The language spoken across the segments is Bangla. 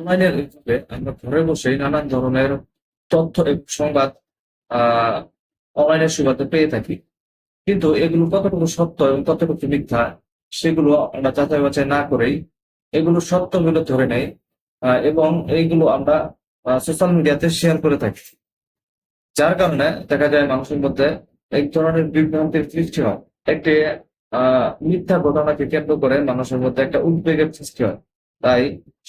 অনলাইনের যুগে আমরা ঘরে বসেই নানান ধরনের তথ্য এবং সংবাদ অনলাইনের সুবাদে পেয়ে থাকি। কিন্তু এগুলো কতটুকু সত্য এবং কতটুকু মিথ্যা সেগুলো আমরা যাচাই বাছাই না করেই এগুলো সত্য বলে ধরে নেই, এবং এইগুলো আমরা সোশ্যাল মিডিয়াতে শেয়ার করে থাকি। যার কারণে দেখা যায় মানুষের মধ্যে এক ধরনের বিভ্রান্তির সৃষ্টি হয়। একটি মিথ্যা ঘটনাকে কেন্দ্র করে মানুষের মধ্যে একটা উদ্বেগের সৃষ্টি হয়। তাই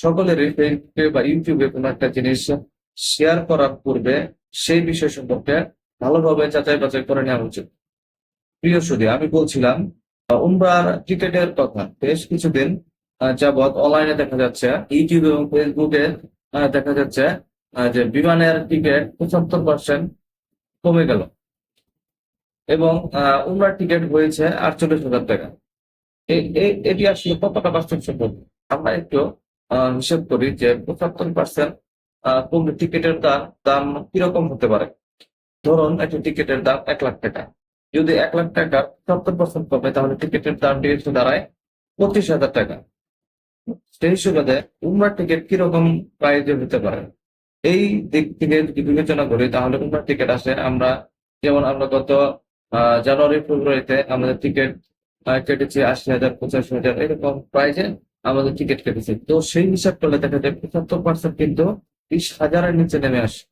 সকলেরই ফেসবুকে বা ইউটিউবে কোনো একটা জিনিস শেয়ার করার পূর্বে সেই বিষয় সম্পর্কে ভালোভাবে যাচাই বাছাই করে নেওয়া উচিত। প্রিয় সুধী, আমি বলছিলাম উমরার টিকেটের কথা। বেশ কিছুদিন যাবৎ অনলাইনে দেখা যাচ্ছে, ইউটিউব এবং ফেসবুকে দেখা যাচ্ছে যে বিমানের টিকিট 75% কমে গেল এবং উমরার টিকিট হয়েছে 48,000 টাকা। এটি আসলে কতটা বাস্তবসম্মত? আমরা একটু হিসেব করি যে 75% কমলে টিকিটের দাম কিরকম হতে পারে। ধরুন একটি টিকিটের দাম 1 লাখ টাকা। যদি 1 লাখ টাকা 70% কমে তাহলে টিকিটের দামটি এসে দাঁড়ায় 25,000 টাকা। সেই সুবাদে উমরার টিকিট কিরকম প্রাইজে হতে পারে এই দিক থেকে যদি বিবেচনা করি তাহলে উমরার টিকিট আসে, আমরা গত জানুয়ারি ফেব্রুয়ারিতে আমাদের টিকিট কেটেছি 80,000, 85,000 এরকম প্রাইজে আমাদের টিকিট কেটেছি। তো সেই হিসাব করলে দেখা যায় 75% কিন্তু 20,000-এর নিচে নেমে আসে।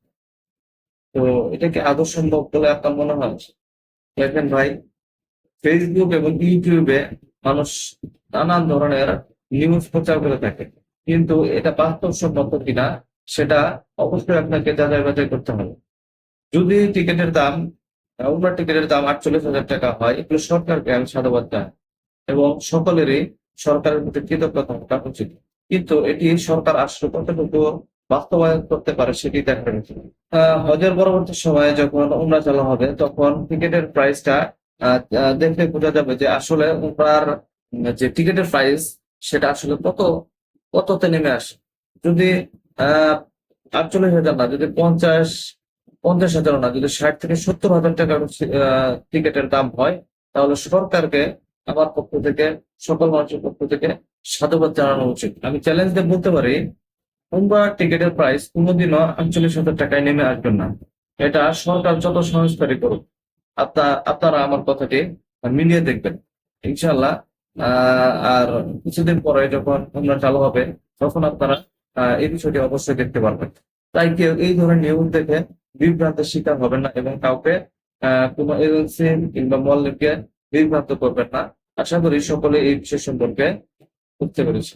তো এটা কি আদৌ সম্ভব বলে আপনার মনে হয়? দেখেন ভাই, ফেসবুক এবং ইউটিউবে মানুষ নানান ধরনের নিউজ প্রচার করে থাকে, কিন্তু এটা বাস্তবসম্মত কিনা সেটা অবশ্যই আপনাকে যাচাই বাছাই করতে হবে। যদি উমরা টিকিটের দাম 48,000 টাকা হয়, এগুলো সরকারকে আমি সাধুবাদ জানাই এবং সকলেরই সরকারের প্রতি কৃতজ্ঞতা থাকা উচিত। কিন্তু এটি সরকার আসলে কতটুকু বাস্তবায়ন করতে পারে সেটি দেখার উচিত। হজের পরবর্তী সময়ে যখন উমরা চালু হবে তখন টিকিটের প্রাইসটা দেখলে বোঝা যাবে যে আসলে উমরার যে টিকিটের প্রাইস সেটা আসলে কততে নেমে আসে। যদি 48,000 না, যদি 50,000 না, যদি 60,000 থেকে 70,000 টাকার টিকিটের দাম হয়, তাহলে সরকারকে আমার পক্ষ থেকে, সকল মানুষের পক্ষ থেকে সাধুবাদ জানানো উচিত। আমি চ্যালেঞ্জ দিয়ে বলতে পারি, উমরা টিকিটের প্রাইস কোনোদিনও 48,000 টাকায় নেমে আসবেন না। এটা সরকার যত সংস্কারই করুক, আপনারা আমার কথাটি মিলিয়ে দেখবেন, ইনশাল্লাহ। আর কিছুদিন পরে যখন উমরা চালু হবে তখন আপনারা এই বিষয়টি অবশ্যই দেখতে পারবেন। তাই কেউ এই ধরনের নিউজ দেখে বিভ্রান্তের শিকার হবেন না এবং কাউকে কোনো এজেন্সি কিংবা মল্লিককে বিভ্রান্ত করবেন না। আশা করি সকলে এই বিষয় সম্পর্কে বুঝতে পেরেছি।